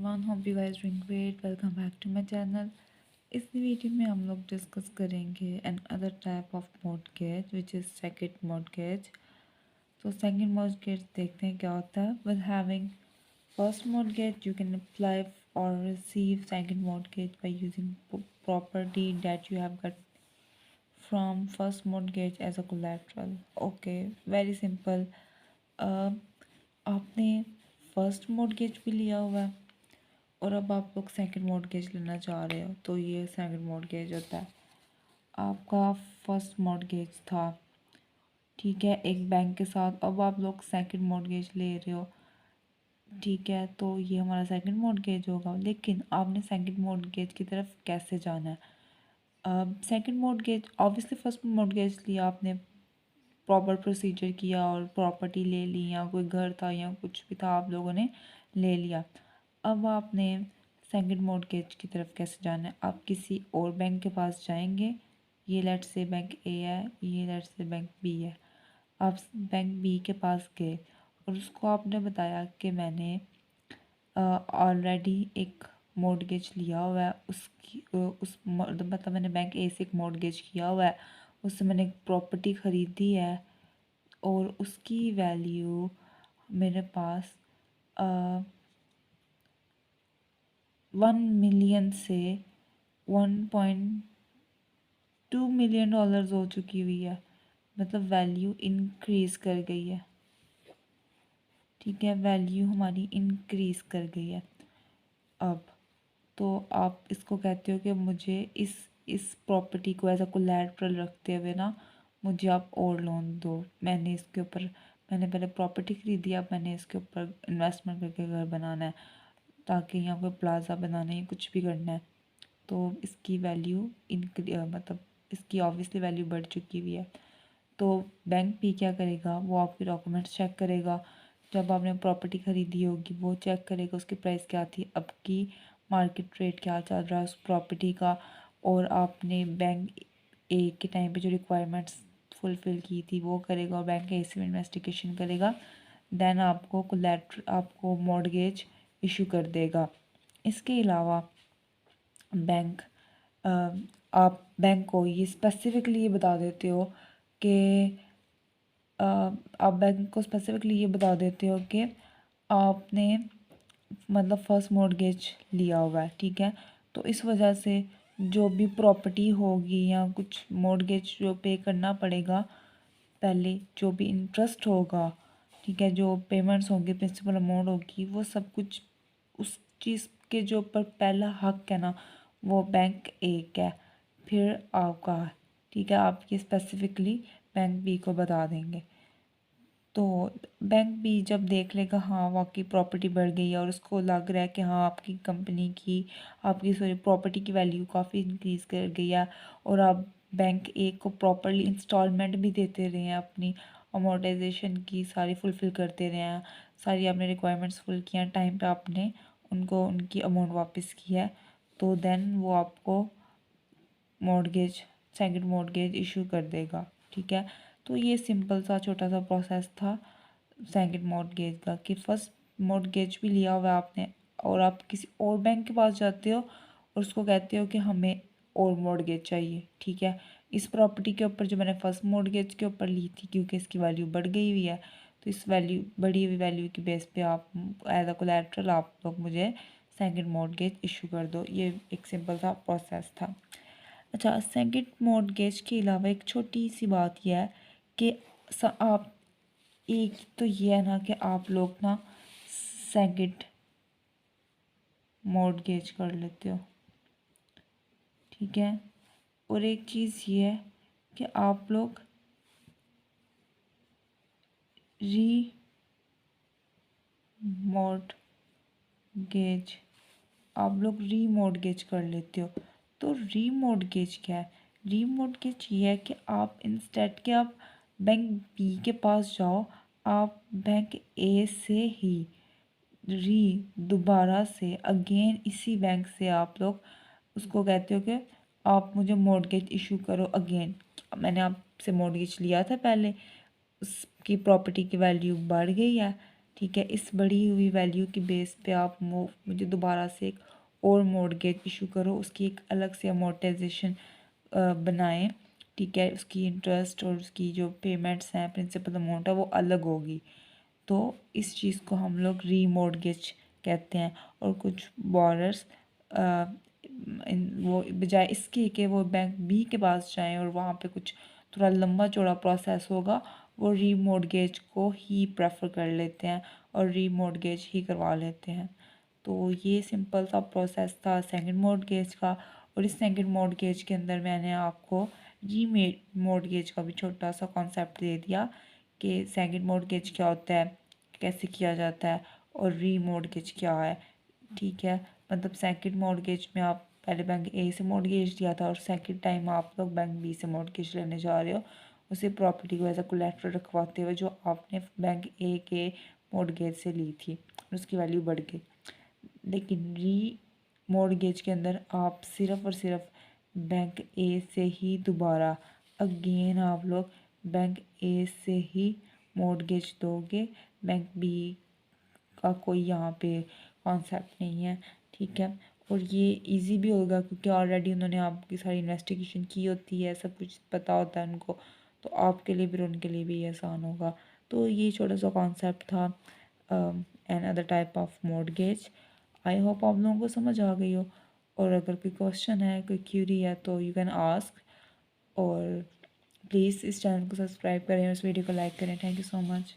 Everyone, hope you guys doing great. Welcome back to my channel. इस video में हम लोग डिस्कस करेंगे another type of mortgage which is second mortgage. तो second mortgage देखते हैं क्या होता है। With having first mortgage you can apply और receive second mortgage by using property that you have got from first mortgage as a collateral. Okay, very simple. आपने first mortgage भी लिया हुआ है और अब आप लोग सेकंड मॉर्टगेज लेना चाह रहे हो, तो ये सेकंड मॉर्टगेज होता है। आपका फर्स्ट मॉर्टगेज था, ठीक है, एक बैंक के साथ। अब आप लोग सेकंड मॉर्टगेज ले रहे हो, ठीक है, तो ये हमारा सेकंड मॉर्टगेज होगा। लेकिन आपने सेकंड मॉर्टगेज की तरफ कैसे जाना है? Second mortgage, obviously first mortgage लिया आपने, प्रॉपर प्रोसीजर किया और प्रॉपर्टी ले ली, या कोई घर था या कुछ भी था आप लोगों ने ले लिया। अब आपने सेकंड मॉर्टगेज की तरफ कैसे जाना है? आप किसी और बैंक के पास जाएंगे। ये लेट्स से बैंक ए है, ये लेट्स से बैंक बी है। आप बैंक बी के पास गए और उसको आपने बताया कि मैंने ऑलरेडी एक मॉर्टगेज लिया हुआ है, उसकी मतलब मैंने बैंक ए से एक मॉर्टगेज किया हुआ है, उससे मैंने एक प्रॉपर्टी ख़रीदी है और उसकी वैल्यू मेरे पास 1 मिलियन से 1.2 मिलियन डॉलर्स हो चुकी हुई है। मतलब वैल्यू इंक्रीज़ कर गई है, ठीक है, वैल्यू हमारी इंक्रीज़ कर गई है। अब तो आप इसको कहते हो कि मुझे इस प्रॉपर्टी को एज अ कोलैटरल रखते हुए ना मुझे आप और लोन दो। मैंने पहले प्रॉपर्टी खरीदी, अब मैंने इसके ऊपर इन्वेस्टमेंट करके घर बनाना है, ताकि यहाँ कोई प्लाजा बनाना है, कुछ भी करना है। तो इसकी वैल्यू मतलब इसकी ऑब्वियसली वैल्यू बढ़ चुकी हुई है। तो बैंक भी क्या करेगा, वो आपके डॉक्यूमेंट्स चेक करेगा। जब आपने प्रॉपर्टी ख़रीदी होगी वो चेक करेगा उसकी प्राइस क्या थी, अब की मार्केट रेट क्या चल रहा है उस प्रॉपर्टी का, और आपने बैंक ए के टाइम पे जो रिक्वायरमेंट्स फुलफ़िल की थी वो करेगा, और बैंक ए से इन्वेस्टिगेशन करेगा। देन आपको मॉर्टगेज इशू कर देगा। इसके अलावा बैंक आप बैंक को ये स्पेसिफिकली ये बता देते हो कि आप बैंक को स्पेसिफिकली ये बता देते हो कि आपने मतलब फर्स्ट मॉर्टगेज लिया हुआ है, ठीक है, तो इस वजह से जो भी प्रॉपर्टी होगी या कुछ मॉर्टगेज जो पे करना पड़ेगा, पहले जो भी इंटरेस्ट होगा, ठीक है, जो पेमेंट्स होंगे, प्रिंसिपल अमाउंट होगी, वो सब कुछ उस चीज़ के जो ऊपर पहला हक है ना, वो बैंक एक है, फिर आपका, ठीक है, आप ये स्पेसिफिकली बैंक बी को बता देंगे। तो बैंक भी जब देख लेगा हाँ वाकई प्रॉपर्टी बढ़ गई है और उसको लग रहा है कि हाँ आपकी सॉरी प्रॉपर्टी की वैल्यू काफ़ी इंक्रीज़ कर गई है, और आप बैंक ए को प्रॉपरली इंस्टॉलमेंट भी देते रहे हैं, अपनी अमोर्टाइजेशन की सारी फुलफ़िल करते रहे हैं, सारी आपने रिक्वायरमेंट्स फुल किया, टाइम पे आपने उनको उनकी अमाउंट वापस की है, तो देन वो आपको मॉर्टगेज सेकंड मॉर्टगेज इशू कर देगा, ठीक है। तो ये सिंपल सा छोटा सा प्रोसेस था सेकंड मॉर्टगेज का, कि फर्स्ट मॉर्टगेज भी लिया हुआ है आपने और आप किसी और बैंक के पास जाते हो और उसको कहते हो कि हमें और मॉर्टगेज चाहिए, ठीक है, इस प्रॉपर्टी के ऊपर जो मैंने फर्स्ट मॉर्टगेज के ऊपर ली थी, क्योंकि इसकी वैल्यू बढ़ गई हुई है, तो इस बढ़ी हुई वैल्यू की बेस पे आप एज अ कोलैटरल आप लोग मुझे सेकंड मॉर्टगेज इशू कर दो। ये एक सिंपल सा प्रोसेस था। अच्छा, सेकंड मॉर्टगेज के अलावा एक छोटी सी बात यह है कि आप एक तो ये है ना कि आप लोग ना सेकंड मॉर्टगेज कर लेते हो, ठीक है, और एक चीज़ ये है कि आप लोग री मॉर्टगेज री मॉर्टगेज कर लेते हो। तो री मॉर्टगेज क्या है? री मॉर्टगेज ये है कि आप इंस्टेड के आप बैंक बी के पास जाओ, आप बैंक ए से ही दोबारा से अगेन इसी बैंक से आप लोग उसको कहते हो कि आप मुझे मॉर्टगेज इशू करो अगेन। मैंने आपसे मॉर्टगेज लिया था पहले, उसकी प्रॉपर्टी की वैल्यू बढ़ गई है, ठीक है। इस बढ़ी हुई वैल्यू की बेस पे आप मुझे दोबारा से एक और मॉर्गेज इशू करो, उसकी एक अलग से अमोर्टाइजेशन बनाएं, ठीक है। उसकी इंटरेस्ट और उसकी जो पेमेंट्स हैं, प्रिंसिपल अमाउंट है, वो अलग होगी। तो इस चीज़ को हम लोग रीमॉर्गेज कहते हैं। और कुछ बॉरर्स वो बजाय इसके कि वो बैंक बी के पास जाएं और वहाँ पे कुछ थोड़ा लंबा चौड़ा प्रोसेस होगा, वो रीमॉर्गेज को ही प्रेफर कर लेते हैं और रीमॉर्गेज ही करवा लेते हैं। तो ये सिंपल सा प्रोसेस था सेकंड मॉर्गेज का। और इस सेकंड मॉर्गेज के अंदर मैंने आपको मॉर्गेज का भी छोटा सा कॉन्सेप्ट दे दिया कि सेकंड मॉर्गेज क्या होता है, कैसे किया जाता है, और रीमॉर्गेज क्या है, ठीक है। मतलब सेकंड मॉर्गेज में आप पहले बैंक ए से मॉर्गेज दिया था और सेकंड टाइम आप लोग बैंक बी से मॉर्गेज लेने जा रहे हो, उसे प्रॉपर्टी को एज अ कोलेटरल रखवाते हुए जो आपने बैंक ए के मॉर्गेज से ली थी, उसकी वैल्यू बढ़ गई। लेकिन मॉर्गेज के अंदर आप सिर्फ और सिर्फ बैंक ए से ही दोबारा अगेन आप लोग बैंक ए से ही मॉर्गेज दोगे, बैंक बी का कोई यहाँ पे कॉन्सेप्ट नहीं है, ठीक है। और ये इजी भी होगा क्योंकि ऑलरेडी उन्होंने आपकी सारी इन्वेस्टिगेशन की होती है, सब कुछ पता होता है उनको, तो आपके लिए भी उनके लिए भी आसान होगा। तो ये छोटा सा कॉन्सेप्ट था another type of mortgage. I hope आप लोगों को समझ आ गई हो। और अगर कोई क्वेश्चन है, कोई क्यूरी है, तो यू कैन आस्क। और प्लीज़ इस चैनल को सब्सक्राइब करें और इस वीडियो को लाइक करें। Thank you so much.